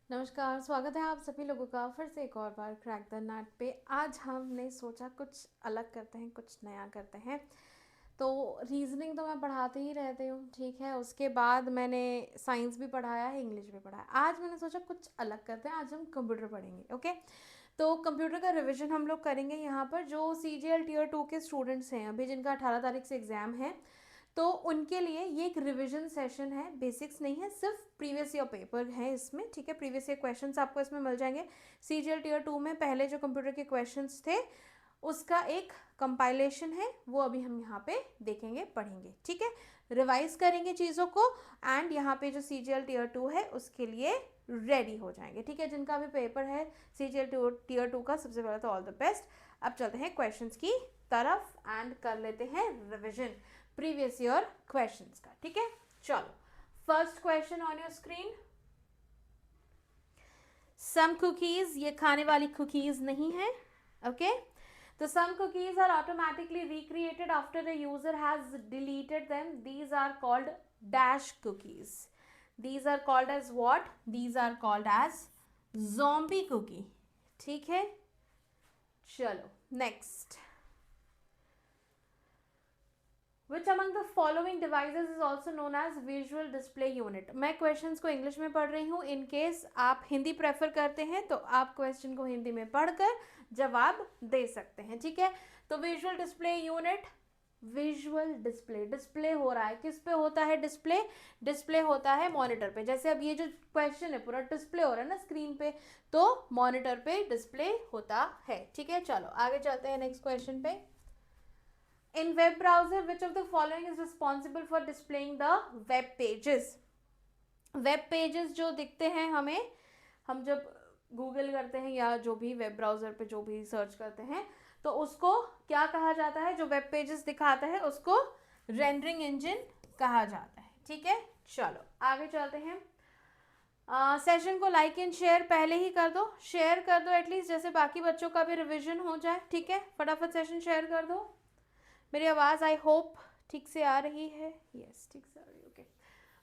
नमस्कार, स्वागत है आप सभी लोगों का फिर से एक और बार क्रैक द नट पे। आज हमने सोचा कुछ अलग करते हैं, कुछ नया करते हैं। तो रीजनिंग तो मैं पढ़ाती ही रहती हूँ, ठीक है। उसके बाद मैंने साइंस भी पढ़ाया है, इंग्लिश भी पढ़ाया। आज मैंने सोचा कुछ अलग करते हैं, आज हम कंप्यूटर पढ़ेंगे, ओके। तो कंप्यूटर का रिवीजन हम लोग करेंगे यहाँ पर। जो CGL टीयर 2 के स्टूडेंट्स हैं अभी, जिनका 18 तारीख से एग्ज़ाम है, तो उनके लिए ये एक रिवीजन सेशन है। बेसिक्स नहीं है, सिर्फ प्रीवियस ईयर पेपर है इसमें, ठीक है। प्रीवियस ईयर क्वेश्चंस आपको इसमें मिल जाएंगे। CGL टीयर 2 में पहले जो कंप्यूटर के क्वेश्चंस थे उसका एक कंपाइलेशन है, वो अभी हम यहाँ पे देखेंगे, पढ़ेंगे, ठीक है। रिवाइज करेंगे चीज़ों को एंड यहाँ पे जो CGL टीयर 2 है उसके लिए रेडी हो जाएंगे, ठीक है। जिनका भी पेपर है CGL टीयर 2 का, सबसे पहले तो ऑल द बेस्ट। अब चलते हैं क्वेश्चंस की तरफ एंड कर लेते हैं रिविजन प्रीवियस ईयर क्वेश्चंस का, ठीक है। चलो, first question on your screen. Some cookies, ये खाने वाली कुकीज नहीं है, ओके। तो some cookies are automatically recreated after the user has deleted them. These are called dash cookies. These are called as what? These are called as zombie cookie. ठीक है, चलो next. Which among the following devices is also known as visual display unit? मैं questions को English में पढ़ रही हूँ। In case आप हिंदी प्रेफर करते हैं तो आप क्वेश्चन को हिंदी में पढ़कर जवाब दे सकते हैं, ठीक है। तो visual display unit, visual display, display हो रहा है, किस पे होता है डिस्प्ले? डिस्प्ले होता है मॉनिटर पे। जैसे अब ये जो क्वेश्चन है पूरा डिस्प्ले हो रहा है ना स्क्रीन पे, तो मॉनिटर पे डिस्प्ले होता है, ठीक है। चलो आगे चलते हैं नेक्स्ट क्वेश्चन पे। In web browser, which of the following is responsible for displaying the web pages? Web pages जो दिखते हैं हमें, हम जब गूगल करते हैं या जो भी वेब ब्राउज़र पे जो भी सर्च करते हैं, तो उसको क्या कहा जाता है? जो वेब पेजेस दिखाता है उसको रेंडरिंग इंजन कहा जाता है, ठीक है। चलो आगे चलते हैं। सेशन को लाइक एंड शेयर पहले ही कर दो, शेयर कर दो एटलीस्ट, जैसे बाकी बच्चों का भी रिविजन हो जाए, ठीक है। फटाफट सेशन शेयर कर दो। मेरी आवाज़ आई होप ठीक से आ रही है। यस, ठीक से आ रही है, okay.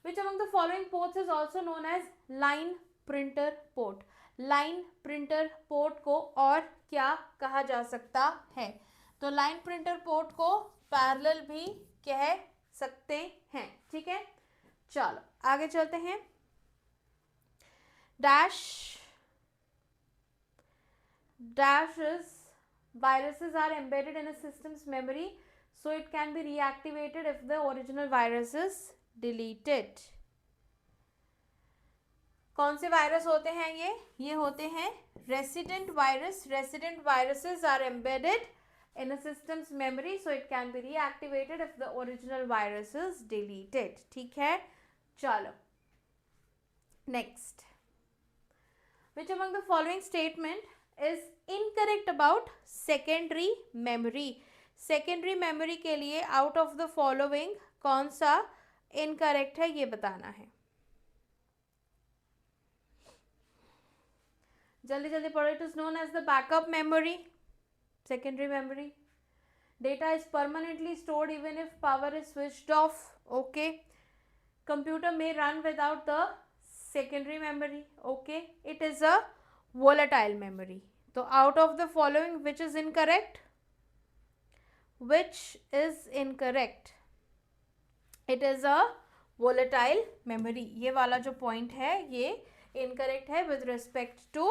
Which among the following ports is also known as line printer port? Line printer port को और क्या कहा जा सकता है? तो लाइन प्रिंटर पोर्ट को पैरेलल भी कह सकते हैं, ठीक है। चलो आगे चलते हैं। Dash dashes viruses are embedded in a system's memory, so it can be reactivated if the original virus is deleted. कौन से वायरस होते हैं ये होते हैं resident virus. Resident viruses are embedded in a system's memory, so it can be reactivated if the original virus is deleted, ठीक है। चलो next. Which among the following statement is incorrect about secondary memory? secondary memory के लिए out of the following कौन सा incorrect है ये बताना है। जल्दी जल्दी पढ़ो। It is known as the backup memory, secondary memory. Data is permanently stored even if power is switched off, okay. Computer may run without the secondary memory, okay. It is a volatile memory. So out of the following which is incorrect? Which is incorrect? It is a volatile memory. ये वाला जो point है ये incorrect है with respect to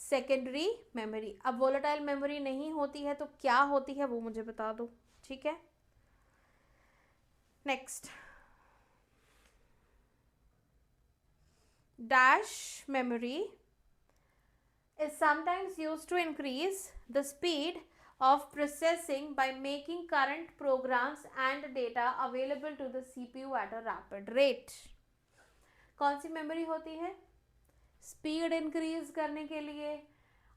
secondary memory. अब volatile memory नहीं होती है तो क्या होती है वो मुझे बता दो, ठीक है। Next. Dash memory is sometimes used to increase the speed of processing by making current programs and data available to the CPU at a rapid rate. कौन सी मेमोरी होती है? स्पीड इंक्रीज करने के लिए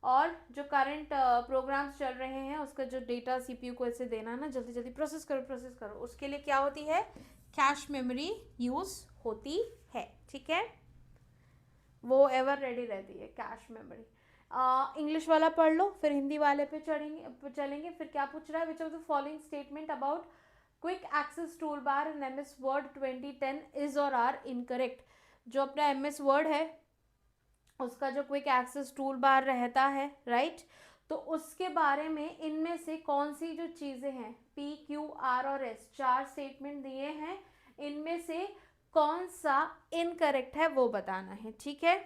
और जो करंट प्रोग्राम्स चल रहे हैं उसका जो डेटा CPU को ऐसे देना है ना, जल्दी जल्दी प्रोसेस करो, उसके लिए क्या होती है? कैश मेमोरी यूज होती है, ठीक है। वो एवर रेडी रहती है कैश मेमोरी। इंग्लिश वाला पढ़ लो, फिर हिंदी वाले पे चलेंगे। फिर क्या पूछ रहा है? Which of the following statement about quick access tool bar in MS Word 2010 is और आर इनकरेक्ट? जो अपना MS Word है उसका जो क्विक एक्सेस टूल बार रहता है, राइट, तो उसके बारे में इनमें से कौन सी जो चीज़ें हैं, पी क्यू आर और एस, 4 स्टेटमेंट दिए हैं, इनमें से कौन सा इनकरेक्ट है वो बताना है, ठीक है।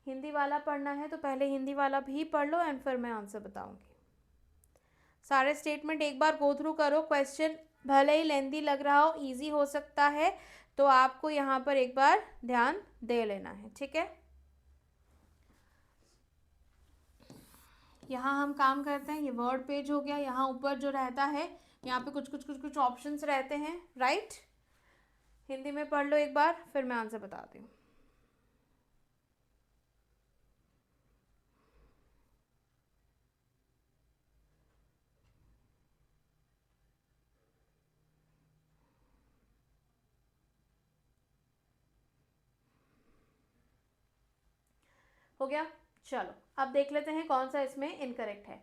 हिंदी वाला पढ़ना है तो पहले हिंदी वाला भी पढ़ लो एंड फिर मैं आंसर बताऊंगी। सारे स्टेटमेंट एक बार गो थ्रू करो, क्वेश्चन भले ही लेंदी लग रहा हो, इजी हो सकता है, तो आपको यहाँ पर एक बार ध्यान दे लेना है, ठीक है। यहाँ हम काम करते हैं, ये वर्ड पेज हो गया, यहाँ ऊपर जो रहता है यहाँ पे कुछ कुछ कुछ कुछ ऑप्शंस रहते हैं, राइट। हिंदी में पढ़ लो एक बार, फिर मैं आंसर बताती हूँ। हो गया, चलो अब देख लेते हैं कौन सा इसमें इनकरेक्ट है।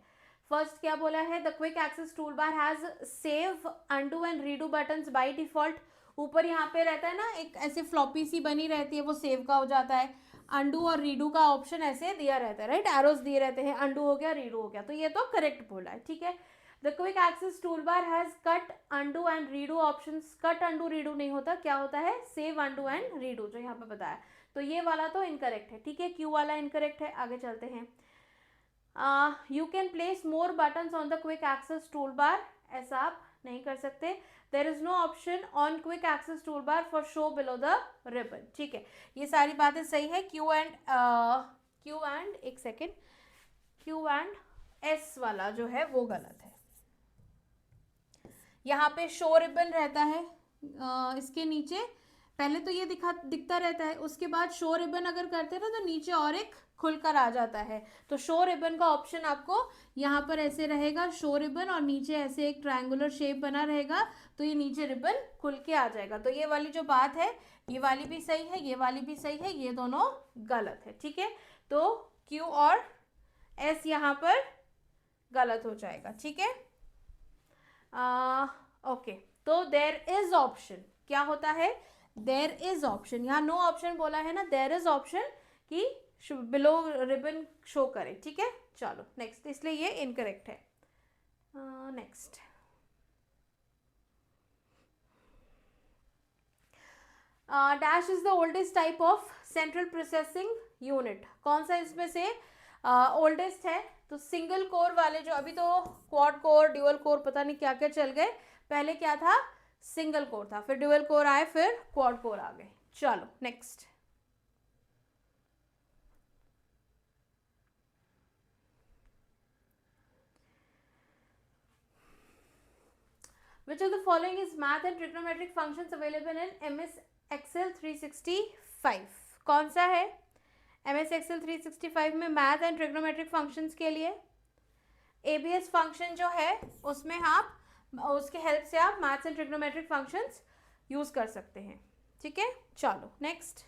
फर्स्ट क्या बोला है, the quick access tool bar has save, undo and redo buttons by default. ऊपर यहाँ पे रहता है ना एक ऐसे फ्लॉपी सी बनी रहती है, वो सेव का हो जाता है। अंडू और रीडू का ऑप्शन ऐसे दिया रहता है, राइट, एरोस दिए रहते हैं, अंडू हो गया रीडू हो गया, तो ये तो करेक्ट बोला है, ठीक है। The quick access tool bar has cut, undo and redo option. Cut undo redo नहीं होता, क्या होता है, सेव, अंडू एंड रीडू, जो यहाँ पे बताया, तो ये वाला तो इनकरेक्ट है, ठीक है, क्यू वाला इनकरेक्ट है। आगे चलते हैं, you can place more buttons on the quick access tool bar, ऐसा आप नहीं कर सकते। There is no option on quick access tool bar for show below the ribbon, ठीक है, ये सारी बातें सही है। क्यू एंड एक सेकेंड, क्यू एंड एस वाला जो है वो गलत है। यहाँ पे शो रिबन रहता है, इसके नीचे पहले तो ये दिखता रहता है, उसके बाद शो रिबन अगर करते हैं ना तो नीचे और एक खुलकर आ जाता है, तो शो रिबन का ऑप्शन आपको यहाँ पर ऐसे रहेगा, शो रिबन, और नीचे ऐसे एक ट्रायंगुलर शेप बना रहेगा, तो ये नीचे रिबन खुल के आ जाएगा। तो ये वाली जो बात है, ये वाली भी सही है, ये वाली भी सही है, ये दोनों गलत है, ठीक है। तो क्यू और एस यहाँ पर गलत हो जाएगा, ठीक है। ओके, तो देर इज ऑप्शन, क्या होता है, देर इज ऑप्शन, यहाँ नो ऑप्शन बोला है ना, देर इज ऑप्शन कि बिलो रिबन शो करे, ठीक है। चलो नेक्स्ट, इसलिए ये इनकरेक्ट है। Next, dash is the oldest type of central processing unit, कौन सा इसमें से ओल्डेस्ट है, तो सिंगल कोर वाले जो, अभी तो क्वाड कोर, ड्यूअल कोर, पता नहीं क्या क्या चल गए, पहले क्या था, सिंगल कोर था, फिर ड्यूअल कोर आए, फिर क्वाड कोर आ गए। चलो next, which of the following is math and trigonometric functions available in MS Excel 365, कौन सा है MS Excel 365 में मैथ एंड ट्रिग्नोमेट्रिक फंक्शंस के लिए। ABS फंक्शन जो है उसमें आप उसके हेल्प से आप maths and trigonometric functions use कर सकते हैं, ठीक है। चलो next,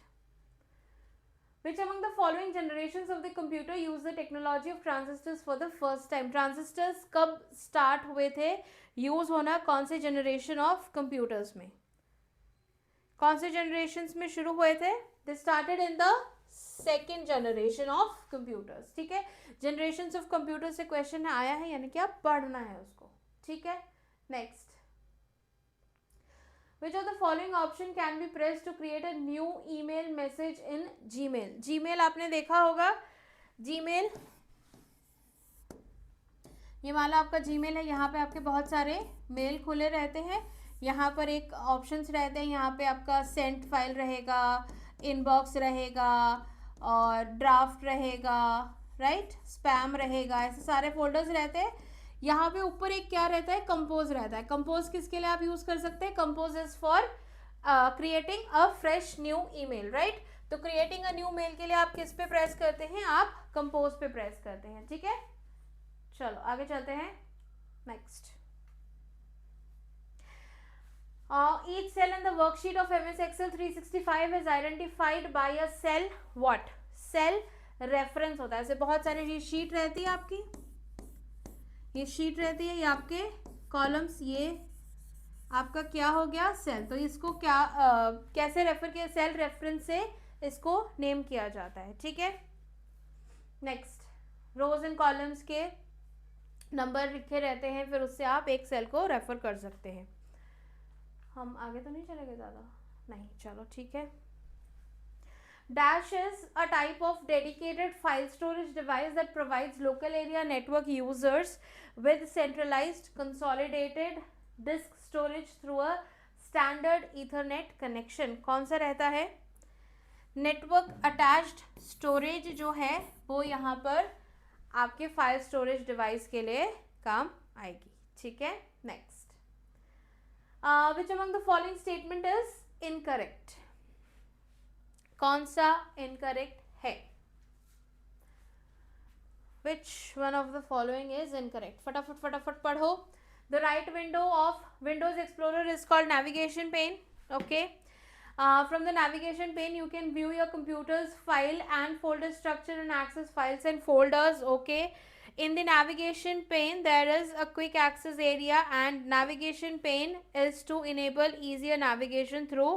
which among the following generations of the computer use the technology of transistors for the first time, transistors कब start हुए थे यूज होना, कौन से जनरेशन ऑफ कंप्यूटर्स में, कौन से जनरेशन्स में शुरू हुए थे, they started in the second generation of computers, ठीक है। जनरेशन्स ऑफ कंप्यूटर से क्वेश्चन आया है, यानी कि आप पढ़ना है उसको, ठीक है। Next, which of the following option can be pressed to create a new email message in Gmail, Gmail आपने देखा होगा, Gmail, ये वाला आपका Gmail है, यहाँ पे आपके बहुत सारे मेल खुले रहते हैं, यहाँ पर एक ऑप्शंस रहते हैं, यहाँ पे आपका सेंट फाइल रहेगा, इनबॉक्स रहेगा और ड्राफ्ट रहेगा, राइट, स्पैम रहेगा, ऐसे सारे फोल्डर्स रहते हैं। यहाँ पे ऊपर एक क्या रहता है, कंपोज रहता है, कंपोज किसके लिए आप यूज कर सकते हैं, compose is for creating a fresh new email, right, तो क्रिएटिंग अ न्यू मेल के लिए आप किस पे प्रेस करते हैं, आप कंपोज पे प्रेस करते हैं, ठीक है। चलो आगे चलते हैं, next, each cell in the worksheet of MS Excel 365 is identified by a cell what, cell reference होता है, ऐसे बहुत सारे ये शीट रहती है आपकी, ये शीट रहती है, ये आपके कॉलम्स, ये आपका क्या हो गया, सेल, तो इसको क्या कैसे रेफर किया, सेल रेफरेंस से इसको नेम किया जाता है, ठीक है। नेक्स्ट, रोज एंड कॉलम्स के नंबर लिखे रहते हैं, फिर उससे आप एक सेल को रेफर कर सकते हैं। हम आगे तो नहीं चलेंगे ज़्यादा, नहीं, चलो ठीक है। Dash is a type of dedicated file storage device that provides local area network users with centralized consolidated disk storage through a standard Ethernet connection। कौन सा रहता है? नेटवर्क अटैच्ड स्टोरेज जो है वो यहाँ पर आपके फाइल स्टोरेज डिवाइस के लिए काम आएगी, ठीक है। Next, which among the following statement is incorrect? कौन सा इनकरेक्ट है? Which one of the following is incorrect? फटाफट फटाफट पढ़ो। The right window of Windows Explorer is called navigation pane, okay. From the navigation pane you can view your computer's file and folder structure and access files and folders, okay. In the navigation pane there is a quick access area and navigation pane is to enable easier navigation through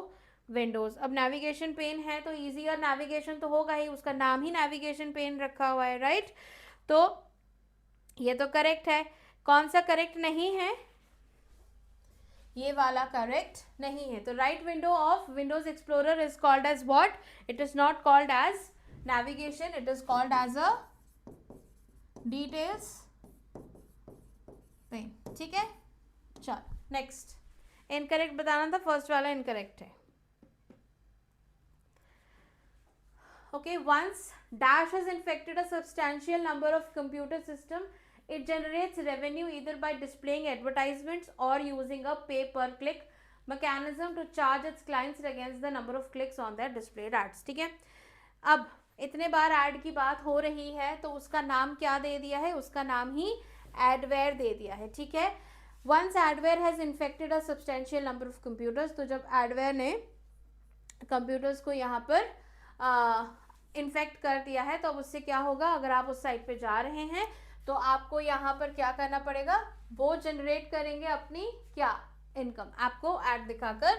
Windows. अब navigation pen है तो easier navigation तो होगा ही, उसका नाम ही navigation pen रखा हुआ है, राइट। तो ये तो करेक्ट है। कौन सा करेक्ट नहीं है? ये वाला करेक्ट नहीं है। तो right window of Windows Explorer is called as what? It is not called as navigation, it is called as a details pane, ठीक है। चलो नेक्स्ट, इनकरेक्ट बताना था, फर्स्ट वाला इनकरेक्ट है, okay. Once Dash has infected a substantial number of computer system, it generates revenue either by displaying advertisements or using a pay per click mechanism to charge its clients against the number of clicks on their displayed ads, ठीक है। अब इतने बार add की बात हो रही है तो उसका नाम क्या दे दिया है? उसका नाम ही एडवेयर दे दिया है, ठीक है। Once adware has infected a substantial number of computers, तो जब एडवेयर ने कंप्यूटर्स को यहाँ पर इन्फेक्ट कर दिया है तो अब उससे क्या होगा? अगर आप उस साइट पे जा रहे हैं तो आपको यहाँ पर क्या करना पड़ेगा? वो जनरेट करेंगे अपनी क्या? इनकम, आपको ऐड दिखाकर।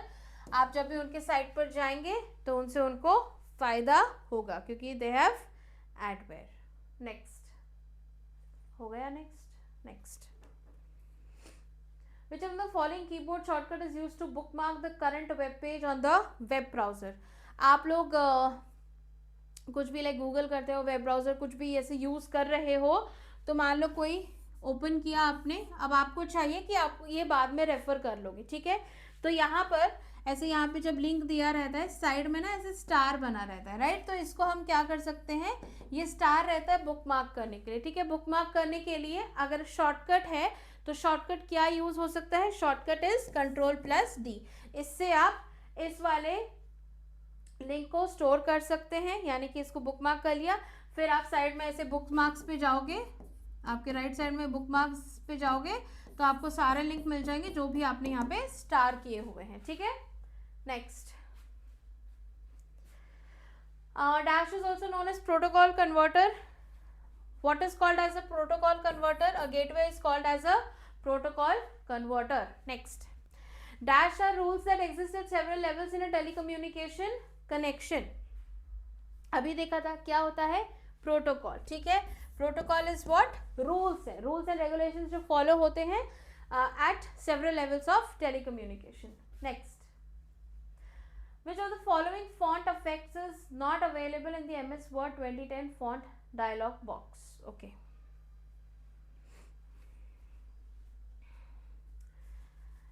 आप जब भी उनके साइट पर जाएंगे तो उनसे उनको फायदा होगा क्योंकि दे हैव एडवेयर। नेक्स्ट हो गया। Next which of the following keyboard shortcut is used to bookmark the current web page on the web browser? आप लोग कुछ भी लाइक गूगल करते हो, वेब ब्राउज़र कुछ भी ऐसे यूज़ कर रहे हो तो मान लो कोई ओपन किया आपने, अब आपको चाहिए कि आप ये बाद में रेफ़र कर लोगे, ठीक है। तो यहाँ पर ऐसे यहाँ पे जब लिंक दिया रहता है साइड में ना ऐसे स्टार बना रहता है, राइट। तो इसको हम क्या कर सकते हैं? ये स्टार रहता है बुकमार्क करने के लिए, ठीक है। बुकमार्क करने के लिए अगर शॉर्टकट है तो शॉर्टकट क्या यूज़ हो सकता है? Shortcut is Ctrl+D। इससे आप इस वाले लिंक को स्टोर कर सकते हैं, यानी कि इसको बुकमार्क कर लिया, फिर आप साइड में ऐसे बुकमार्क्स पे जाओगे, आपके राइट साइड में बुकमार्क्स पे जाओगे तो आपको सारे लिंक मिल जाएंगे जो भी आपने यहाँ पे स्टार किए हुए हैं, ठीक है। Next, dash is also known as protocol converter. What is called as a protocol converter? A gateway is called as a protocol converter. Next, dash are rules that exist at several levels in a telecommunication connection. अभी देखा था क्या होता है? Protocol, ठीक है। Protocol is what? Rules है, rules and regulations जो फॉलो होते हैं at several levels of telecommunication. Next, which of the following font effects is not available in the MS Word 2010 font dialog box? Okay.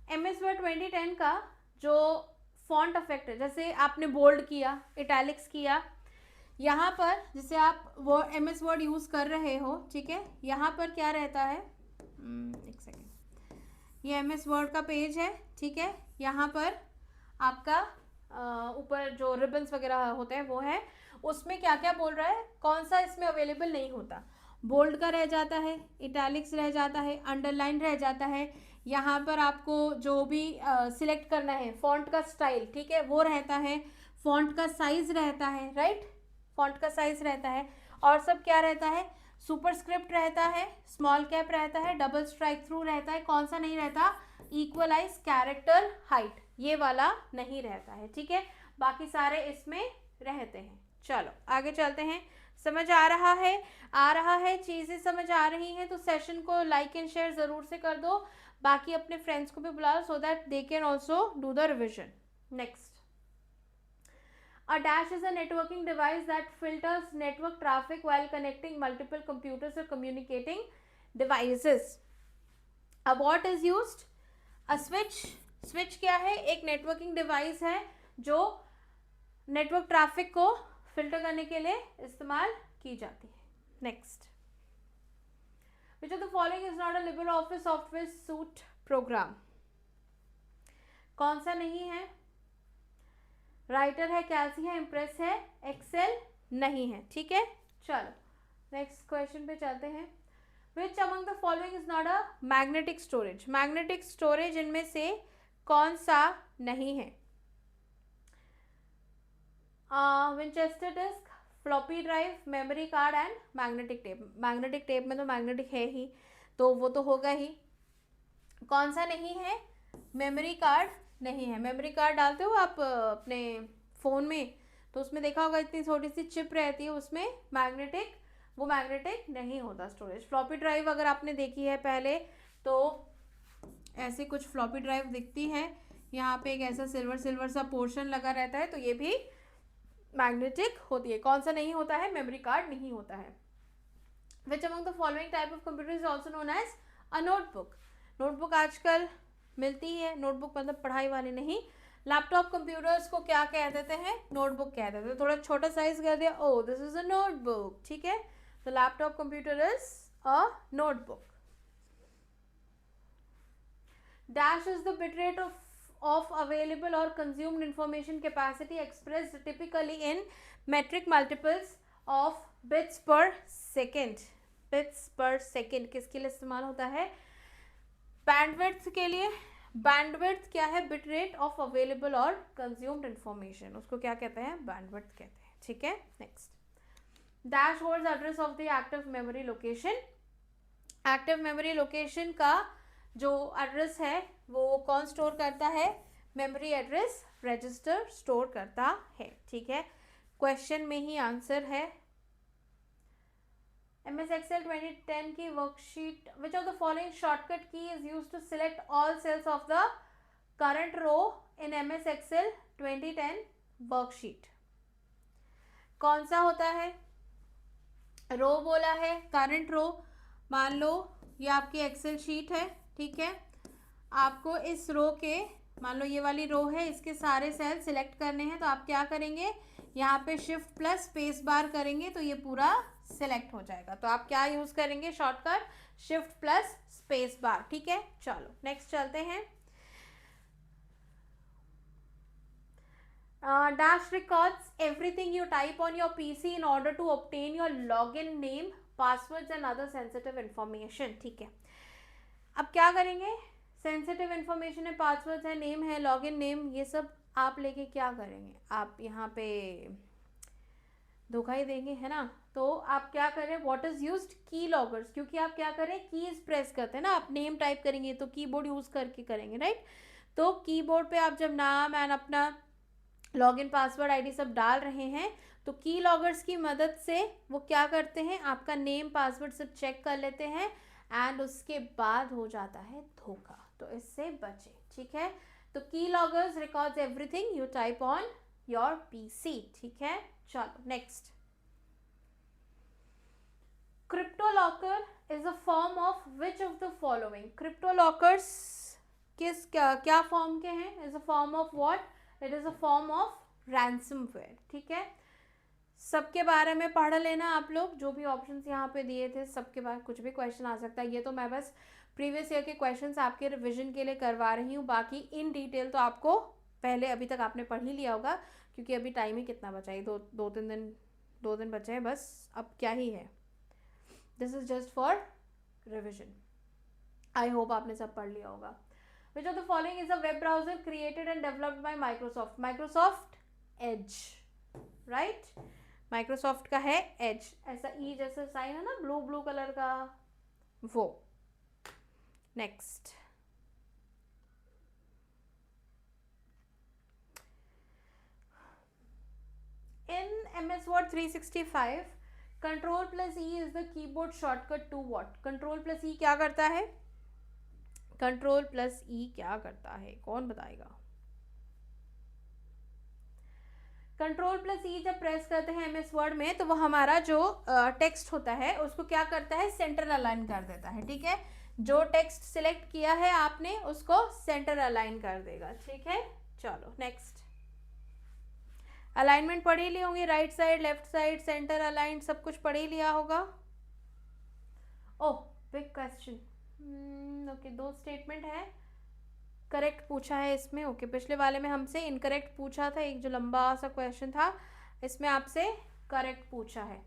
MS Word 2010 का जो font effect है, जैसे आपने bold किया, italics किया, यहाँ पर जैसे आप वो MS Word यूज़ कर रहे हो, ठीक है। यहाँ पर क्या रहता है? एक सेकेंड, ये MS Word का पेज है, ठीक है। यहाँ पर आपका ऊपर जो रिबन्स वगैरह होते हैं वो है, उसमें क्या क्या बोल रहा है, कौन सा इसमें अवेलेबल नहीं होता? बोल्ड का रह जाता है, इटैलिक्स रह जाता है, अंडरलाइन रह जाता है। यहाँ पर आपको जो भी सिलेक्ट करना है, फॉन्ट का स्टाइल, ठीक है, वो रहता है। फॉन्ट का साइज रहता है, राइट, फॉन्ट का साइज रहता है। और सब क्या रहता है? सुपरस्क्रिप्ट रहता है, स्मॉल कैप रहता है, डबल स्ट्राइक थ्रू रहता है। कौन सा नहीं रहता? इक्वलाइज कैरेक्टर हाइट, ये वाला नहीं रहता है, ठीक है। बाकी सारे इसमें रहते हैं। चलो आगे चलते हैं। समझ आ रहा है चीज़ें समझ आ रही हैं तो सेशन को लाइक एंड शेयर ज़रूर से कर दो, बाकी अपने फ्रेंड्स को भी बुला लो so that they can also do the revision. Next, a dash is a networking device that filters network traffic while connecting multiple computers or communicating devices. A what is used? A switch. Switch क्या है? एक networking device है जो network traffic को filter करने के लिए इस्तेमाल की जाती है। Next, which of the following is not a Libre Office software suite program? कौन सा नहीं है? राइटर है, कैल्सी है, इम्प्रेस है, एक्सेल नहीं है। ठीक है, चलो नेक्स्ट क्वेश्चन पे चलते हैं। विच among the following is not a magnetic storage? Magnetic storage इनमें से कौन सा नहीं है? Winchester disk, floppy drive, memory card and magnetic tape. Magnetic tape में तो मैग्नेटिक है ही, तो वो तो होगा ही। कौन सा नहीं है? मेमोरी कार्ड नहीं है। मेमोरी कार्ड डालते हो आप अपने फ़ोन में, तो उसमें देखा होगा इतनी छोटी सी चिप रहती है, उसमें मैग्नेटिक, वो मैग्नेटिक नहीं होता स्टोरेज। फ्लॉपी ड्राइव अगर आपने देखी है पहले तो ऐसे कुछ फ्लॉपी ड्राइव दिखती है, यहाँ पे एक ऐसा सिल्वर सिल्वर सा पोर्शन लगा रहता है, तो ये भी मैग्नेटिक होती है। कौन सा नहीं होता है? मेमोरी कार्ड नहीं होता है। Which among the following type of computer is also known as a notebook? Notebook आजकल मिलती है, नोटबुक मतलब पढ़ाई वाली नहीं। लैपटॉप कंप्यूटर्स को क्या कह देते हैं? नोटबुक कह देते हैं। थोड़ा छोटा साइज कर दिया, ओ दिस इज अ नोटबुक। ठीक है, तो laptop computer is a notebook. Dash is the bitrate of available or consumed information capacity expressed typically in metric multiples of bits per second. Bits per second किसके लिए इस्तेमाल होता है? Bandwidth के लिए। बैंडविड्थ क्या है? बिटरेट ऑफ अवेलेबल और कंज्यूम्ड इंफॉर्मेशन, उसको क्या कहते हैं? बैंडविड्थ कहते हैं। ठीक है, next, dash holds address of the active memory location. Active memory location का जो एड्रेस है वो कौन स्टोर करता है? मेमोरी एड्रेस रजिस्टर स्टोर करता है। ठीक है, क्वेश्चन में ही आंसर है। MS Excel 2010 की worksheet, which of the following shortcut key is used to select all cells of the current row in MS Excel 2010 worksheet? कौन सा होता है? रो बोला है, करंट रो। मान लो ये आपकी एक्सेल शीट है, ठीक है, आपको इस रो के, मान लो ये वाली रो है, इसके सारे सेल सिलेक्ट करने हैं, तो आप क्या करेंगे? यहाँ पे शिफ्ट प्लस स्पेस बार करेंगे तो ये पूरा सिलेक्ट हो जाएगा। तो आप क्या यूज करेंगे? Shortcut shift plus space bar. ठीक है, चलो नेक्स्ट चलते हैं। Dash records everything you type on your PC in order to obtain your login name, passwords and other sensitive information. ठीक है, अब क्या करेंगे? सेंसिटिव इन्फॉर्मेशन है, पासवर्ड है, नेम है, लॉगिन नेम, ये सब आप लेके क्या करेंगे? आप यहाँ पे धोखा ही देंगे, है ना? तो आप क्या करें? What is used? की लॉगर्स, क्योंकि आप क्या करें? कीज प्रेस करते हैं ना, आप नेम टाइप करेंगे तो कीबोर्ड यूज करके करेंगे, राइट? तो कीबोर्ड पे आप जब नाम एंड अपना लॉगिन पासवर्ड आईडी सब डाल रहे हैं तो की लॉगर्स की मदद से वो क्या करते हैं? आपका नेम पासवर्ड सब चेक कर लेते हैं एंड उसके बाद हो जाता है धोखा, तो इससे बचे। ठीक है, तो की loggers records everything you type on your PC. ठीक है, चलो next, crypto locker is a form of which of the following? Crypto lockers किस क्या फॉर्म के हैं? Is a form of what? It is a form of ransomware. ठीक है, सबके बारे में पढ़ लेना आप लोग, जो भी ऑप्शंस यहाँ पे दिए थे सबके बारे कुछ भी क्वेश्चन आ सकता है। ये तो मैं बस प्रीवियस ईयर के क्वेश्चंस आपके रिवीजन के लिए करवा रही हूँ, बाकी इन डिटेल तो आपको पहले अभी तक आपने पढ़ ही लिया होगा, क्योंकि अभी टाइम ही कितना बचा है? दो दिन बचे हैं बस, अब क्या ही है। This is just for revision. I hope आपने सब पढ़ लिया होगा। Which of the following is a web browser created and developed by Microsoft? Microsoft Edge, right? Microsoft का है Edge, ऐसा E जैसा साइन है ना, ब्लू ब्लू कलर का, वो। Next, in MS Word 365 control plus E is the keyboard shortcut to what? Control plus E क्या करता है? कंट्रोल प्लस ई क्या करता है, कौन बताएगा? कंट्रोल प्लस ई जब प्रेस करते हैं एमएस वर्ड में तो वो हमारा जो टेक्स्ट होता है उसको क्या करता है? सेंटर अलाइन कर देता है, ठीक है। जो टेक्स्ट सिलेक्ट किया है आपने उसको सेंटर अलाइन कर देगा, ठीक है। चलो नेक्स्ट। अलाइनमेंट पढ़ ही ली होंगी, right side, left side, centre align, सब कुछ पढ़ ही लिया होगा। ओह बिग क्वेश्चन, ओके 2 स्टेटमेंट है, करेक्ट पूछा है इसमें। ओके पिछले वाले में हमसे इनकरेक्ट पूछा था, एक जो लंबा सा क्वेश्चन था, इसमें आपसे करेक्ट पूछा है।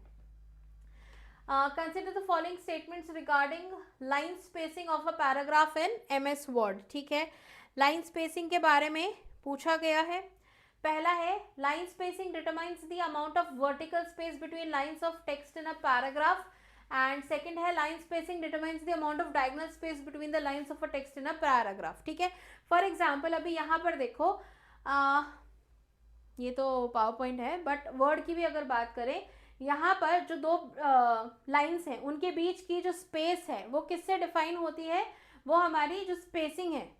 Consider the following statements regarding line spacing of a paragraph in MS word, ठीक है। लाइन स्पेसिंग के बारे में पूछा गया है। पहला है line spacing determines the amount of vertical space between lines of text in a paragraph, and second है line spacing determines the amount of diagonal space between the lines of a text in a paragraph, ठीक है। For example अभी यहाँ पर देखो, ये तो power point है, बट वर्ड की भी अगर बात करें, यहाँ पर जो 2 लाइंस हैं उनके बीच की जो स्पेस है वो किससे डिफाइन होती है? वो हमारी जो स्पेसिंग है,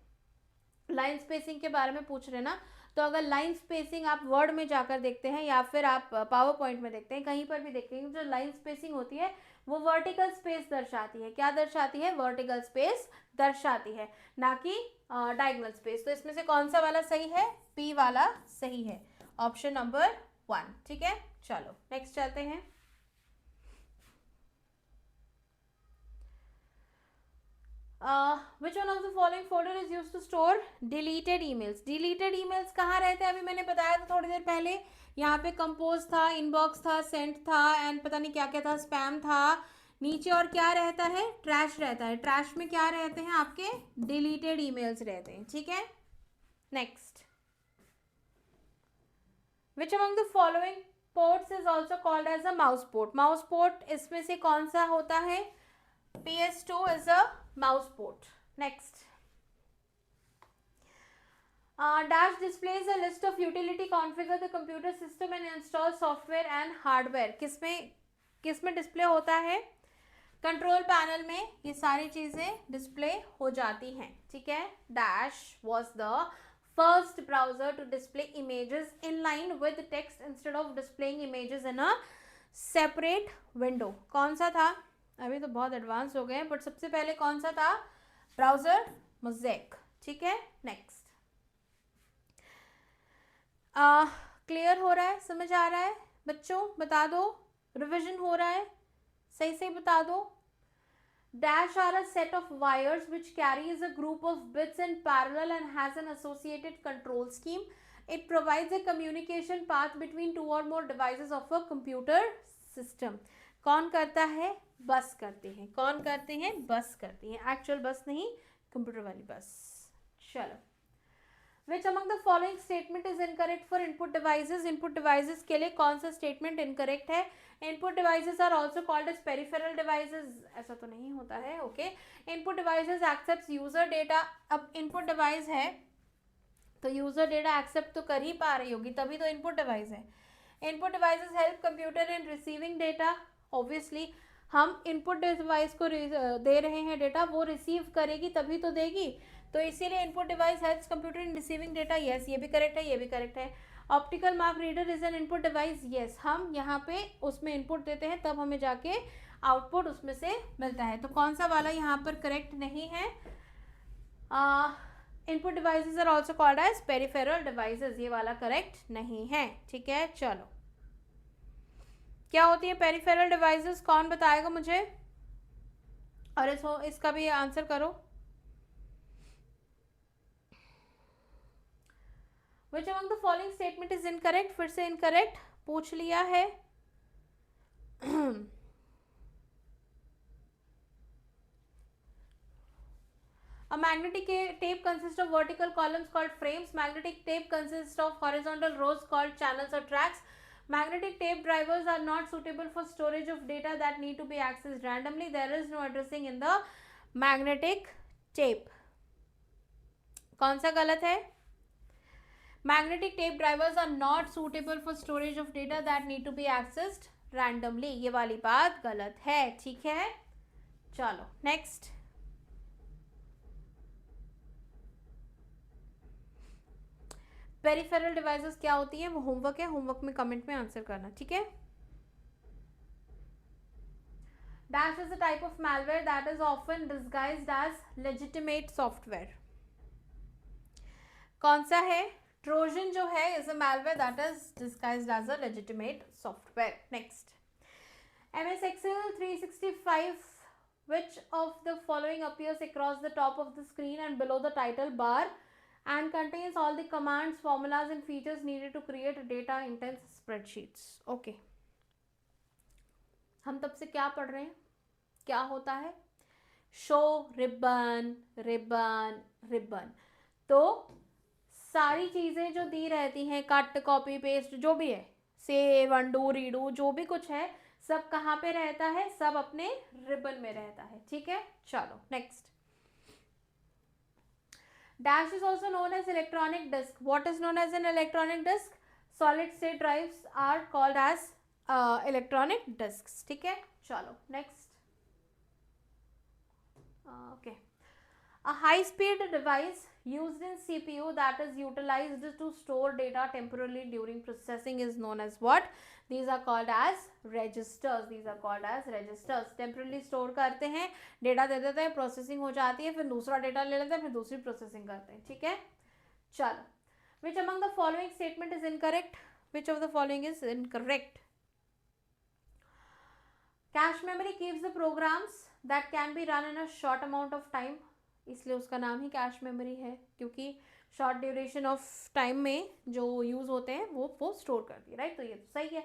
लाइन स्पेसिंग के बारे में पूछ रहे ना, तो अगर लाइन स्पेसिंग आप वर्ड में जाकर देखते हैं या फिर आप पावर पॉइंट में देखते हैं, कहीं पर भी देखेंगे, जो लाइन स्पेसिंग होती है वो वर्टिकल स्पेस दर्शाती है। क्या दर्शाती है? वर्टिकल स्पेस दर्शाती है, ना कि डायगोनल स्पेस। तो इसमें से कौन सा वाला सही है? पी वाला सही है, ऑप्शन नंबर 1, ठीक है। चलो नेक्स्ट चलते हैं। Which one of the following folder is used to store deleted emails? Deleted emails कहाँ रहते हैं? अभी मैंने बताया था थोड़ी देर पहले, यहाँ पे कंपोज था, इनबॉक्स था, सेंट था, एंड पता नहीं क्या क्या था, स्पैम था। नीचे और क्या रहता है? ट्रैश रहता है। ट्रैश में क्या रहते हैं? आपके डिलीटेड ईमेल्स रहते हैं, ठीक है। Next, which among the following ports is also called as a mouse port? Mouse port इसमें से कौन सा होता है? PS2 is a mouse port. Next. Dash displays a list of utility, configure the computer system and install software and hardware. किसमें display होता है? Control panel में ये सारी चीजें डिस्प्ले हो जाती हैं, ठीक है। Dash was the first browser to display images in line with text instead of displaying images in a separate window. कौन सा था? अभी तो बहुत एडवांस हो गए, बट सबसे पहले कौन सा था? ब्राउजर मोज़ेक, ठीक है। नेक्स्ट, क्लियर हो रहा है? समझ आ रहा है बच्चों? बता दो, रिवीजन हो रहा है? सही सही बता दो। Dash are a set of wires which carries a group of bits in parallel and has an associated control scheme. It provides a communication path between 2 or more devices of a computer system. कौन करता है? बस करते हैं। कौन करते हैं? बस करते हैं। एक्चुअल बस नहीं, कंप्यूटर वाली बस। चलो, which among the following statement is incorrect for input devices? Input devices के लिए कौन सा स्टेटमेंट इनकरेक्ट है? Input devices are also called as peripheral devices, ऐसा तो नहीं होता है, okay. Input devices accept user data. अब इनपुट डिवाइस है तो यूजर डेटा एक्सेप्ट तो कर ही पा रही होगी, तभी तो इनपुट डिवाइस है। इनपुट डिवाइसेस हेल्प कंप्यूटर इन रिसीविंग डेटा। ऑब्वियसली हम इनपुट डिवाइस को दे रहे हैं डेटा, वो रिसीव करेगी तभी तो देगी, तो इसीलिए इनपुट डिवाइस हेल्प्स कंप्यूटर इन रिसीविंग डेटा। यस, ये भी करेक्ट है, ये भी करेक्ट है। Optical mark reader is an input device. Yes, हम यहाँ पे उसमें इनपुट देते हैं तब हमें जाके आउटपुट उसमें से मिलता है। तो कौन सा वाला यहाँ पर करेक्ट नहीं है? Input devices are also called as peripheral devices, ये वाला करेक्ट नहीं है, ठीक है। चलो, क्या होती है पेरिफेरल डिवाइसेस? कौन बताएगा मुझे? और इसका भी आंसर करो। Which among the following statement is incorrect? फिर से incorrect पूछ लिया है। A magnetic tape consists of vertical columns called frames. Magnetic tape consists of horizontal rows called channels or tracks. Magnetic tape drivers are not suitable for storage of data that need to be accessed randomly. There is no addressing in the magnetic tape. कौन सा गलत है? Magnetic tape drivers are not suitable for storage of data that need to be accessed randomly, ये वाली बात गलत है, ठीक है। चलो नेक्स्ट, पेरिफेरल डिवाइसेस क्या होती है, वो होमवर्क है, होमवर्क में कमेंट में आंसर करना, ठीक है। Dash is a type of malware that is often disguised as legitimate software. कौन सा है? ट्रोजन जो है is a malware that is disguised as a legitimate software. Next, MS Excel 365, which of the following appears across the top of the screen and below the title bar and contains all the commands, formulas and features needed to create data intense spreadsheets. Okay, हम तब से क्या पढ़ रहे हैं, क्या होता है? Show ribbon ribbon ribbon. तो सारी चीज़ें जो दी रहती हैं, कट कॉपी पेस्ट जो भी है, सेव अंडू रीडू जो भी कुछ है, सब कहाँ पे रहता है? सब अपने रिबन में रहता है, ठीक है। चलो next, dash is also known as electronic disk. What is known as an electronic disk? Solid state drives are called as electronic disks, ठीक है। चलो next, okay, a high speed device used in CPU that is utilized to store data temporarily during processing is known as what? These are called as registers. These are called as registers. temporarily store करते हैं, data दे देते हैं, processing हो जाती है, फिर दूसरा data ले लेते हैं, फिर दूसरी प्रोसेसिंग करते हैं, ठीक है। चलो, which among the following statement is incorrect? Which of the following is incorrect? Cache memory keeps the programmes that can be run in a short amount of time, इसलिए उसका नाम ही कैश मेमोरी है, क्योंकि शॉर्ट ड्यूरेशन ऑफ टाइम में जो use होते हैं वो स्टोर करती है, राइट। तो ये तो सही है।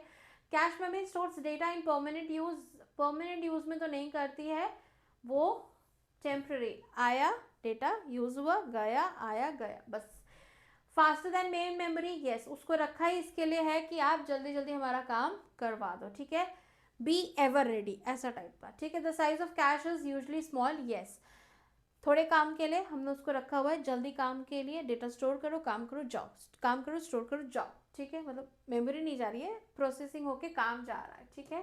कैश मेमोरी स्टोर्स डेटा इन परमानेंट यूज़, परमानेंट यूज़ में तो नहीं करती है, वो टेम्पररी, आया डेटा यूज़ हुआ गया, आया गया, बस। Faster than main memory, yes, उसको रखा ही इसके लिए है कि आप जल्दी जल्दी हमारा काम करवा दो, ठीक है। बी एवर रेडी, ऐसा टाइप का, ठीक है। The size of cash is usually small, yes, थोड़े काम के लिए हमने उसको रखा हुआ है, जल्दी काम के लिए, डेटा स्टोर करो, काम करो जाओ, काम करो स्टोर करो जाओ, ठीक है। मतलब मेमोरी नहीं जा रही है, प्रोसेसिंग होके काम जा रहा है, ठीक है।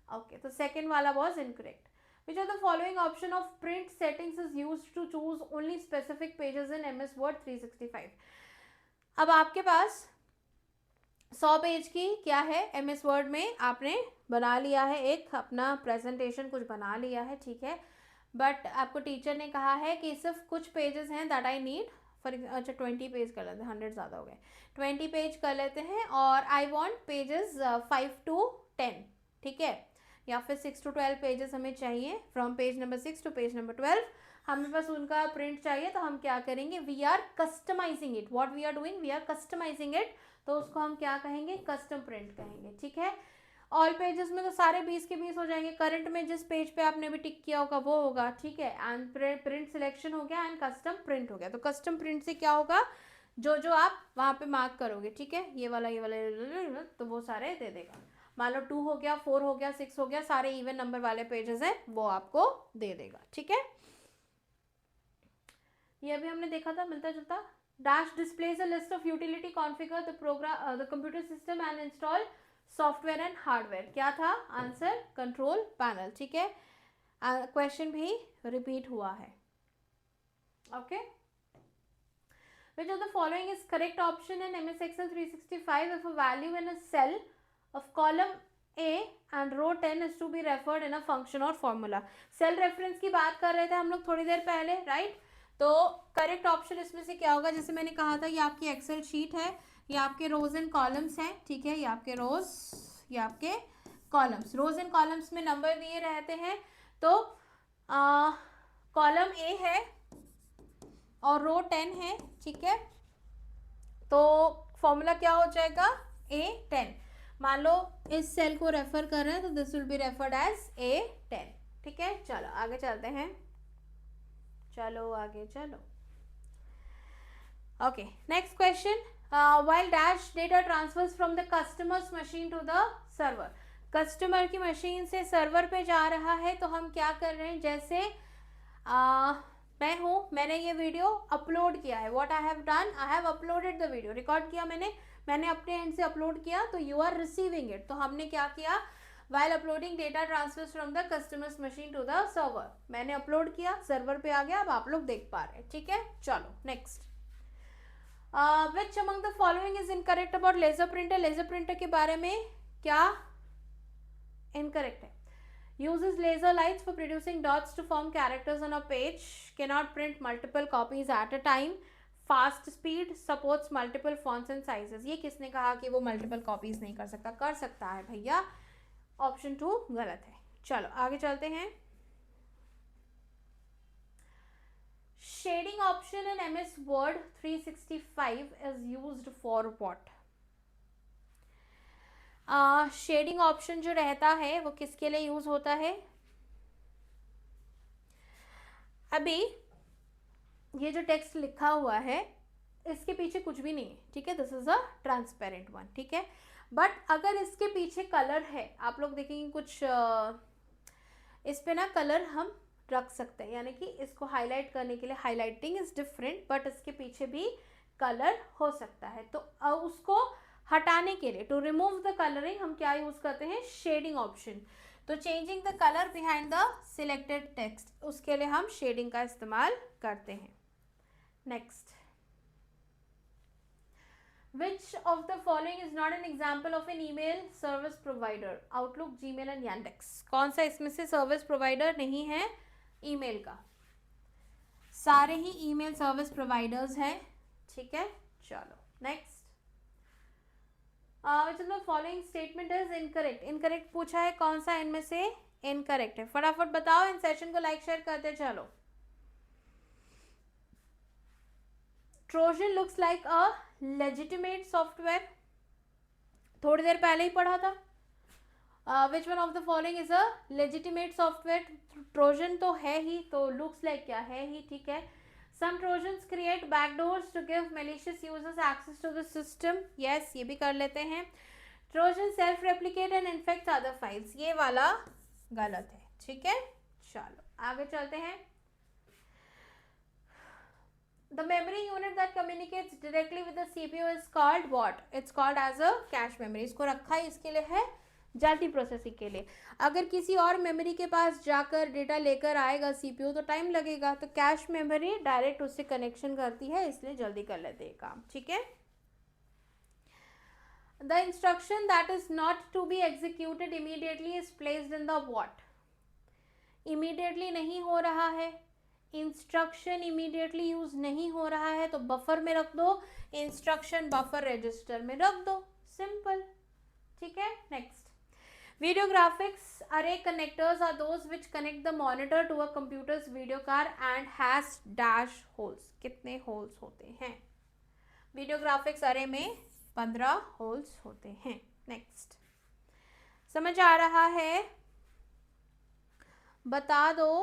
ओके, तो सेकेंड वाला was incorrect. Which are the following option of print settings is use to choose only specific pages in MS Word 365? अब आपके पास 100 पेज की क्या है, MS Word में आपने बना लिया है, एक अपना प्रेजेंटेशन कुछ बना लिया है, ठीक है। बट आपको टीचर ने कहा है कि सिर्फ कुछ पेजेस हैं दैट आई नीड फॉर, अच्छा 20 पेज कर लेते हैं, 100 ज़्यादा हो गए, 20 पेज कर लेते हैं, और आई वॉन्ट पेजेस 5 to 10, ठीक है, या फिर 6 to 12 पेजेस हमें चाहिए, from page number 6 to page number 12 हमें बस उनका प्रिंट चाहिए। तो हम क्या करेंगे? We are customizing it, what we are doing, we are customizing it, तो उसको हम क्या कहेंगे? कस्टम प्रिंट कहेंगे, ठीक है। ऑल पेजेस में तो सारे 20 के 20 हो जाएंगे, करंट में जिस पेज पे आपने भी टिक किया होगा वो होगा, ठीक है। एंड प्रिंट सिलेक्शन हो गया एंड कस्टम प्रिंट हो गया। तो कस्टम प्रिंट से क्या होगा? जो जो आप वहाँ पे मार्क करोगे, ठीक है, ये वाला तो वो सारे दे देगा। मान लो 2 हो गया, 4 हो गया, 6 हो गया, सारे इवन नंबर वाले पेजेस हैं वो आपको दे देगा, ठीक है। ये अभी हमने देखा था मिलता जुलता। Dash displays a list of utility, configure the program the computer system and install software and hardware. क्या था आंसर? कंट्रोल पैनल, ठीक है। क्वेश्चन भी रिपीट हुआ है, okay. Which of the following is correct option in MS Excel 365 if a value in a cell of column A and row 10 is to be referred in a function or formula? Cell reference की बात कर रहे थे हम लोग थोड़ी देर पहले, right. तो करेक्ट ऑप्शन इसमें से क्या होगा? जैसे मैंने कहा था, ये आपकी एक्सेल शीट है, ये आपके रोज एंड कॉलम्स हैं, ठीक है, ये आपके रोज, ये आपके कॉलम्स। रोज एंड कॉलम्स में नंबर दिए रहते हैं, तो कॉलम ए है और रो 10 है, ठीक है। तो फॉर्मूला क्या हो जाएगा? A10। मान लो इस सेल को रेफर कर रहे हैं तो this will be referred as A10, ठीक है। चलो आगे चलते हैं, चलो आगे चलो। Okay, next question. While dash data transfers from the customer's machine to the server, customer की मशीन से सर्वर पे जा रहा है, तो हम क्या कर रहे हैं? जैसे मैं हूँ, मैंने ये वीडियो अपलोड किया है. What I have done, I have uploaded the video. Record किया मैंने अपने एंड से अपलोड किया, तो यू आर रिसीविंग इट. तो हमने क्या किया, while uploading data transfers from the customer's machine to the server. मैंने अपलोड किया, सर्वर पे आ गया, अब आप लोग देख पा रहे हैं. ठीक है, चलो next. Which among the following is incorrect about laser printer. Laser printer के बारे में क्या इनकरेक्ट है? Uses laser lights for producing dots to form characters on a page. Cannot print multiple copies at a time. Fast speed. Supports multiple fonts and sizes. ये किसने कहा कि वो multiple copies नहीं कर सकता? कर सकता है भैया. ऑप्शन 2 गलत है. चलो आगे चलते हैं. Shading option in MS Word 365 is used for what? Shading option जो रहता है वो किसके लिए यूज होता है? अभी ये जो टेक्स्ट लिखा हुआ है इसके पीछे कुछ भी नहीं है, ठीक है, this is a transparent one, ठीक है. बट अगर इसके पीछे कलर है, आप लोग देखेंगे कुछ इस पे ना कलर हम रख सकते हैं, यानी कि इसको हाईलाइट करने के लिए हाईलाइटिंग इज डिफरेंट, बट इसके पीछे भी कलर हो सकता है. तो उसको हटाने के लिए, टू रिमूव द कलरिंग, हम क्या यूज करते हैं? Shading option. तो changing the colour behind the selected text, उसके लिए हम शेडिंग का इस्तेमाल करते हैं. Next. Which of the following is not an example of an email service provider? Outlook, Gmail and Yandex. कौन सा इसमें से सर्विस प्रोवाइडर नहीं है ईमेल का? सारे ही ईमेल सर्विस प्रोवाइडर्स हैं, ठीक है. चलो next. which of the following statement is incorrect? Incorrect पूछा है, कौन सा इनमें से इनकरेक्ट है? फटाफट बताओ. इन सेशन को लाइक शेयर करते चलो. Trojan looks like a legitimate software. थोड़ी देर पहले ही पढ़ा था. विच one of the following is a legitimate software? Trojan तो है ही, तो लुक्स लाइक क्या है ही, ठीक है. Some Trojans create backdoors to give malicious users access to the system. Yes, ये भी कर लेते हैं. Trojan self-replicate and infect other files. ये वाला गलत है, ठीक है. चलो आगे चलते हैं. The memory unit that communicates directly with the CPU is called what? It's called as a cache memory. इसको रखा है इसके लिए है जल्दी प्रोसेसिंग के लिए. अगर किसी और मेमोरी के पास जाकर डेटा लेकर आएगा सीपीयू तो टाइम लगेगा, तो कैश मेमोरी डायरेक्ट उससे कनेक्शन करती है, इसलिए जल्दी कर लेते हैं काम, ठीक है. The instruction that is not to be executed immediately is placed in the what? Immediately नहीं हो रहा है, इंस्ट्रक्शन इमीडिएटली यूज नहीं हो रहा है, तो बफर में रख दो, इंस्ट्रक्शन बफर रजिस्टर में रख दो, सिंपल, ठीक है. Next. Video graphics array connectors are those which connect the monitor to a computer's video card and has dash holes. कितने holes होते हैं? Video graphics array में 15 holes होते हैं. Next. समझ आ रहा है? बता दो.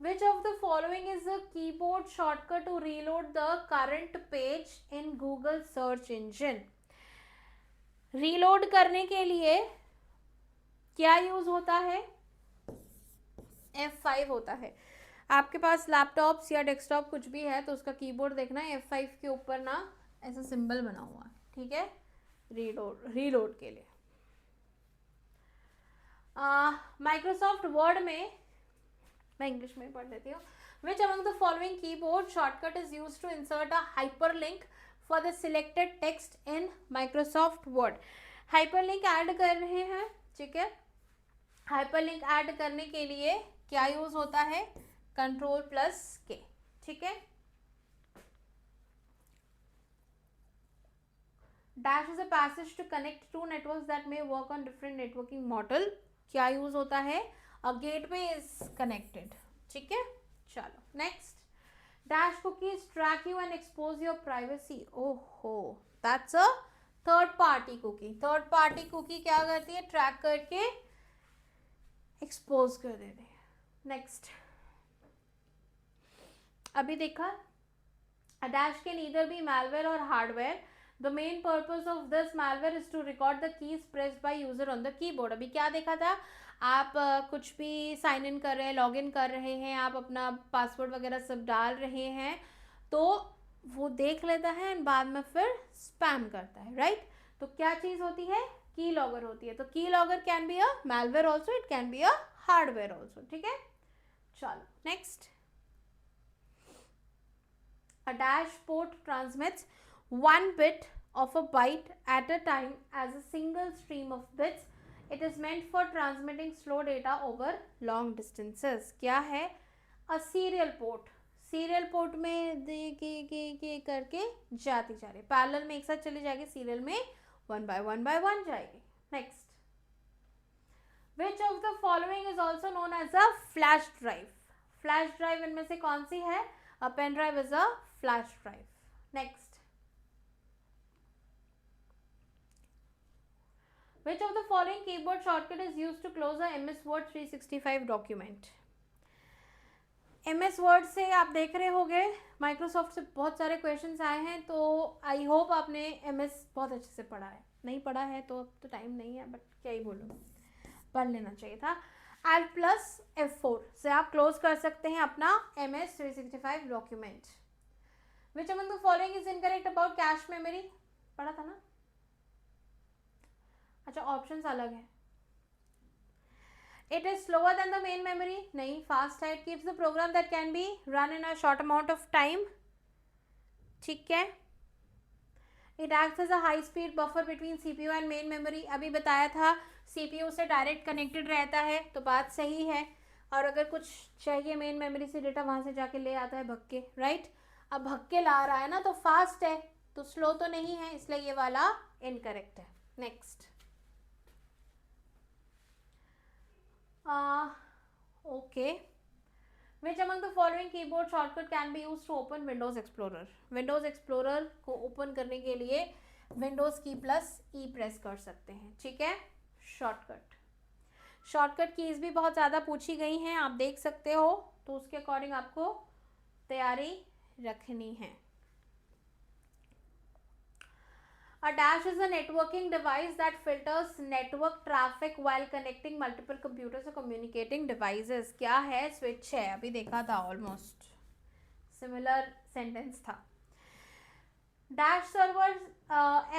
Which of the following is a keyboard shortcut to reload the current page in Google search engine? Reload करने के लिए क्या यूज होता है? F5 होता है. आपके पास लैपटॉप्स या डेस्कटॉप कुछ भी है तो उसका कीबोर्ड देखना, F5 के ऊपर ना ऐसा सिंबल बना हुआ है, ठीक है, रीलोड के लिए. माइक्रोसॉफ्ट वर्ड में, मैं इंग्लिश में पढ़ लेती हूँ. Which among the following keyboard shortcut is use to insert a hyperlink for the selected text in Microsoft Word? Hyperlink add कर रहे हैं, ठीक है. हाइपरलिंक ऐड करने के लिए क्या यूज होता है? Ctrl+K, ठीक है. Dash is a passage to connect two networks that may work on different networking model. क्या यूज होता है? A gateway is connected, ठीक है. चलो next. Dash cookies track you and expose your privacy. Oh, that's a third party cookie. Third party cookie क्या करती है? Track करके एक्सपोज कर देते हैं. नेक्स्ट. अभी देखा, Dash can either be malware or hardware. The main purpose of this malware is to record the keys pressed by user on the keyboard. अभी क्या देखा था, आप कुछ भी साइन इन कर रहे हैं, लॉग इन कर रहे हैं, आप अपना पासवर्ड वगैरह सब डाल रहे हैं, तो वो देख लेता है एंड बाद में फिर स्पैम करता है, राइट। तो क्या चीज़ होती है, की लॉगर होती है। तो की logger can be a malware also, it can be a hardware also, ठीक है। चलो next, a dash port transmits one bit of a byte at a time as a single stream of bits. It is meant for transmitting slow data over long distances. क्या है, a serial port. Serial port में दे के करके जाती जा रही, parallel में एक साथ चली जाएगी, सीरियल में वन बाय वन जाएगी। Next, which of the following is also known as a flash drive. Flash drive इनमें से कौन सी है, a pen drive is a flash drive. Next, which of the following keyboard shortcut is used to close a MS Word 365 document। MS Word से आप देख रहे होंगे, माइक्रोसॉफ्ट से बहुत सारे क्वेश्चंस आए हैं, तो आई होप आपने MS बहुत अच्छे से पढ़ा है। नहीं पढ़ा है तो अब तो टाइम नहीं है, बट क्या ही बोलो, पढ़ लेना चाहिए था। Alt प्लस F4 से आप क्लोज कर सकते हैं अपना MS 365 document. Which among the following is incorrect about cache memory, पढ़ा था ना। अच्छा, ऑप्शंस अलग है। It is slower than the main memory, नहीं, fast है। It keeps the program that can be run in a short amount of time, ठीक है। It acts as a high speed buffer between CPU and main memory, अभी बताया था CPU से direct connected रहता है, तो बात सही है। और अगर कुछ चाहिए मेन मेमोरी से डेटा, वहाँ से जाके ले आता है भग के, राइट। अब भग के ला रहा है ना, तो फास्ट है, तो स्लो तो नहीं है, इसलिए ये वाला इनकरेक्ट है। Next, okay, which among the following keyboard shortcut can be used to open Windows Explorer। Windows Explorer को ओपन करने के लिए Windows की प्लस E प्रेस कर सकते हैं, ठीक है। शॉर्टकट कीज भी बहुत ज़्यादा पूछी गई हैं, आप देख सकते हो, तो उसके अकॉर्डिंग आपको तैयारी रखनी है। A dash is a networking device that filters network traffic while connecting multiple computers or communicating devices। क्या है, स्विच है, अभी देखा था, ऑलमोस्ट सिमिलर सेंटेंस था। Dash server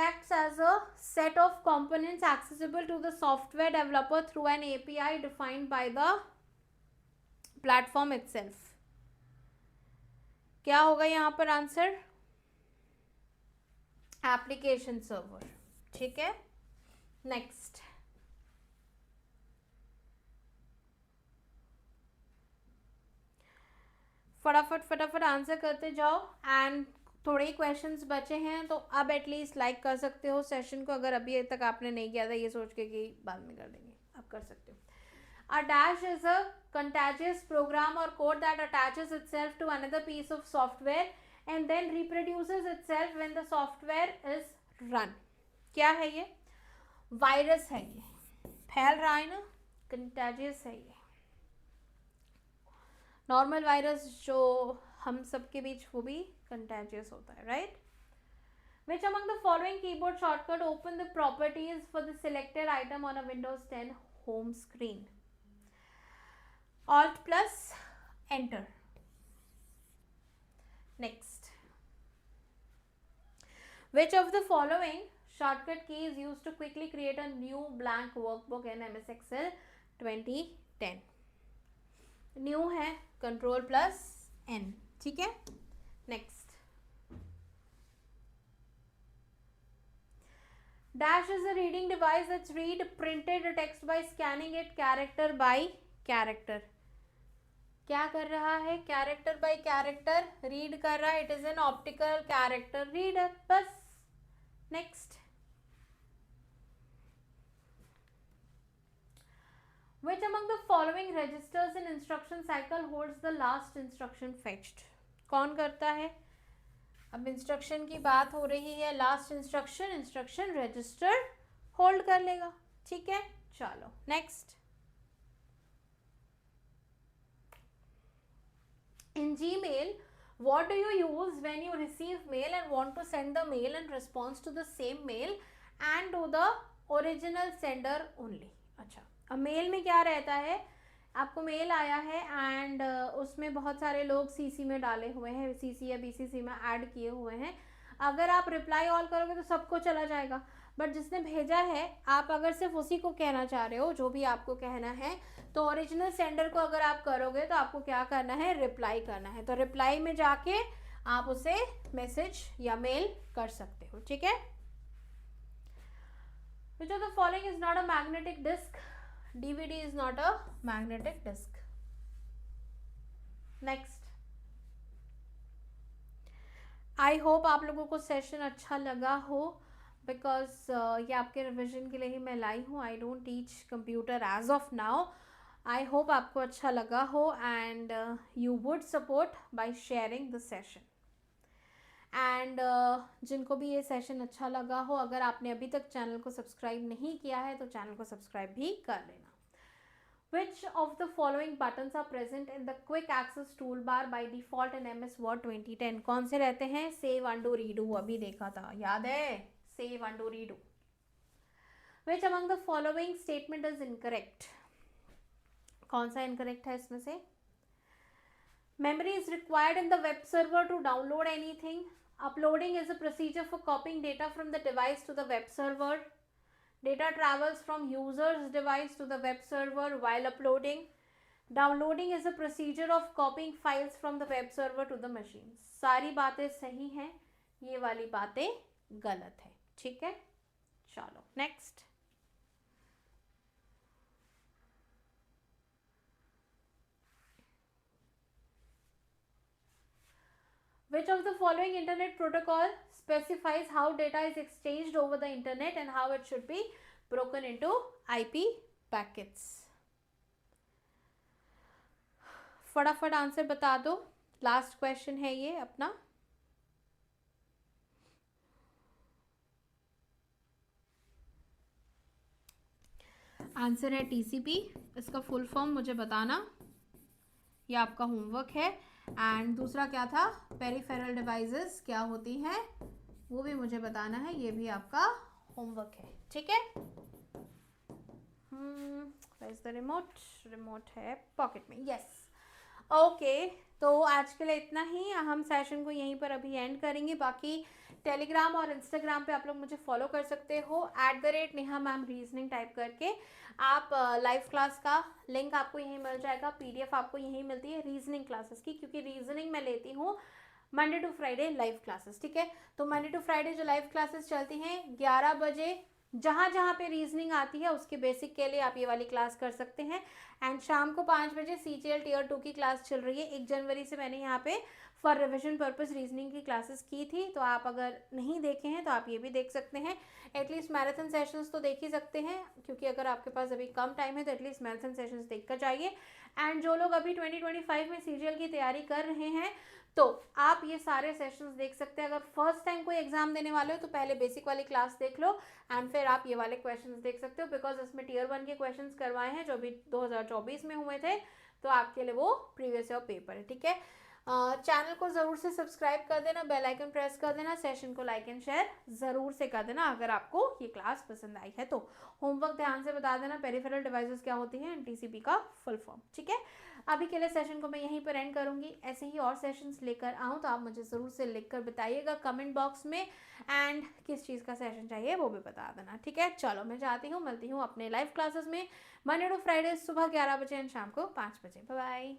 acts as a set of components accessible to the software developer through an API defined by the platform itself। क्या होगा यहाँ पर आंसर, एप्लीकेशन सर्वर, ठीक है। नेक्स्ट, फटाफट आंसर करते जाओ, एंड थोड़े ही क्वेश्चंस बचे हैं, तो अब एटलीस्ट लाइक कर सकते हो सेशन को, अगर अभी तक आपने नहीं किया था, ये सोच के कि बाद में कर देंगे, अब कर सकते हो। A dash is a contiguous program or code that attaches itself to another piece of software and then reproduces itself when the software is run। क्या है ये, वायरस है, ये फैल रहा है ना, कंटेजियस है ये। नॉर्मल वायरस जो हम सबके बीच, वो भी कंटेजियस होता है, right. Which among the following keyboard shortcut open the properties for the selected item on a Windows 10 home screen? Alt plus enter। Next, which of the following shortcut key is used to quickly create a new blank workbook in MS Excel 2010? New है control plus N, ठीक है। Next, dash is a reading device that read printed text by scanning it character by character। क्या कर रहा है, character bye character read कर रहा है, it is an optical character reader, बस। Next, which among the following registers in instruction cycle holds the last instruction fetched? कौन करता है, अब इंस्ट्रक्शन की बात हो रही है, लास्ट इंस्ट्रक्शन रजिस्टर होल्ड कर लेगा, ठीक है। चलो next, in Gmail What do you use when you receive mail and want to send the mail and response to the same mail and to the original sender only? अच्छा, अब mail में क्या रहता है, आपको मेल आया है and उसमें बहुत सारे लोग सीसी में डाले हुए हैं, सीसी या बीसीसी में ऐड किए हुए हैं. अगर आप रिप्लाई ऑल करोगे तो सबको चला जाएगा, बट जिसने भेजा है आप अगर सिर्फ उसी को कहना चाह रहे हो जो भी आपको कहना है, तो ओरिजिनल सेंडर को अगर आप करोगे तो आपको क्या करना है, रिप्लाई करना है. तो रिप्लाई में जाके आप उसे मैसेज या मेल कर सकते हो. ठीक है. Which of the following is not a magnetic disc? DVD is not a magnetic disc. Next. I hope आप लोगों को सेशन अच्छा लगा हो, बिकॉज ये आपके रिविजन के लिए ही मैं लाई हूँ. I don't teach computer as of now. I hope आपको अच्छा लगा हो and you would support by sharing the session. And जिनको भी ये सेशन अच्छा लगा हो, अगर आपने अभी तक चैनल को सब्सक्राइब नहीं किया है तो चैनल को सब्सक्राइब भी कर लेना. Which of the following buttons are present in the quick access toolbar by default in MS Word 2010? कौन से रहते हैं? Save, undo, redo. अभी देखा था, याद है? Save, undo, redo. Which among the following statement is incorrect? कौन सा incorrect है इसमें से? Memory is required in the web server to download anything. Uploading is a procedure for copying data from the device to the web server. Data travels from user's device to the web server while uploading. Downloading is a procedure of copying files from the web server to the machine. सारी बातें सही हैं, ये वाली बातें गलत है. ठीक है, चलो next. Which of the following internet protocol specifies how data is exchanged over the internet and how it should be broken into IP packets? फटाफट आंसर बता दो. लास्ट क्वेश्चन है ये अपना. आंसर है टीसीपी. इसका फुल फॉर्म मुझे बताना, ये आपका होमवर्क है. एंड दूसरा क्या था, पेरिफेरल डिवाइसेस क्या होती हैं वो भी मुझे बताना है, ये भी आपका होमवर्क है. ठीक है. Where is the remote? Remote है पॉकेट में. यस. ओके, तो आज के लिए इतना ही. हम सेशन को यहीं पर अभी एंड करेंगे. बाकी टेलीग्राम और इंस्टाग्राम पे आप लोग मुझे फॉलो कर सकते हो @नेहा मैम रीजनिंग टाइप करके. आप लाइव क्लास का लिंक आपको यहीं मिल जाएगा, पीडीएफ आपको यहीं मिलती है रीजनिंग क्लासेस की, क्योंकि रीजनिंग मैं लेती हूँ Monday to Friday live classes. ठीक है, तो मंडे टू फ्राइडे जो लाइव क्लासेस चलती हैं 11 बजे, जहाँ जहाँ पे रीजनिंग आती है उसके बेसिक के लिए आप ये वाली क्लास कर सकते हैं. एंड शाम को 5 बजे CGL Tier 2 की क्लास चल रही है. 1 जनवरी से मैंने यहाँ पे फॉर रिविजन पर्पस रीजनिंग की क्लासेस की थी, तो आप अगर नहीं देखे हैं तो आप ये भी देख सकते हैं. एटलीस्ट मैराथन सेशंस तो देख ही सकते हैं, क्योंकि अगर आपके पास अभी कम टाइम है तो एटलीस्ट मैराथन सेशंस देख कर जाइए. एंड जो लोग अभी 2025 में CGL की तैयारी कर रहे हैं तो आप ये सारे सेशंस देख सकते हैं. अगर फर्स्ट टाइम कोई एग्जाम देने वाले हो तो पहले बेसिक वाली क्लास देख लो एंड फिर आप ये वाले क्वेश्चंस देख सकते हो, बिकॉज इसमें Tier 1 के क्वेश्चंस करवाए हैं जो अभी 2024 में हुए थे, तो आपके लिए वो प्रीवियस ईयर पेपर है. ठीक है, चैनल को ज़रूर से सब्सक्राइब कर देना, बेल आइकन प्रेस कर देना, सेशन को लाइक एंड शेयर ज़रूर से कर देना अगर आपको ये क्लास पसंद आई है तो. होमवर्क ध्यान से बता देना, पेरिफेरल डिवाइसेस क्या होती हैं, TCP का फुल फॉर्म. ठीक है, अभी के लिए सेशन को मैं यहीं पर एंड करूँगी. ऐसे ही और सेशंस लेकर आऊँ तो आप मुझे ज़रूर से लिख कर बताइएगा कमेंट बॉक्स में, एंड किस चीज़ का सेशन चाहिए वो भी बता देना. ठीक है, चलो मैं जाती हूँ, मिलती हूँ अपने लाइव क्लासेस में मंडे टू फ्राइडे सुबह 11 बजे एंड शाम को 5 बजे. Bye bye.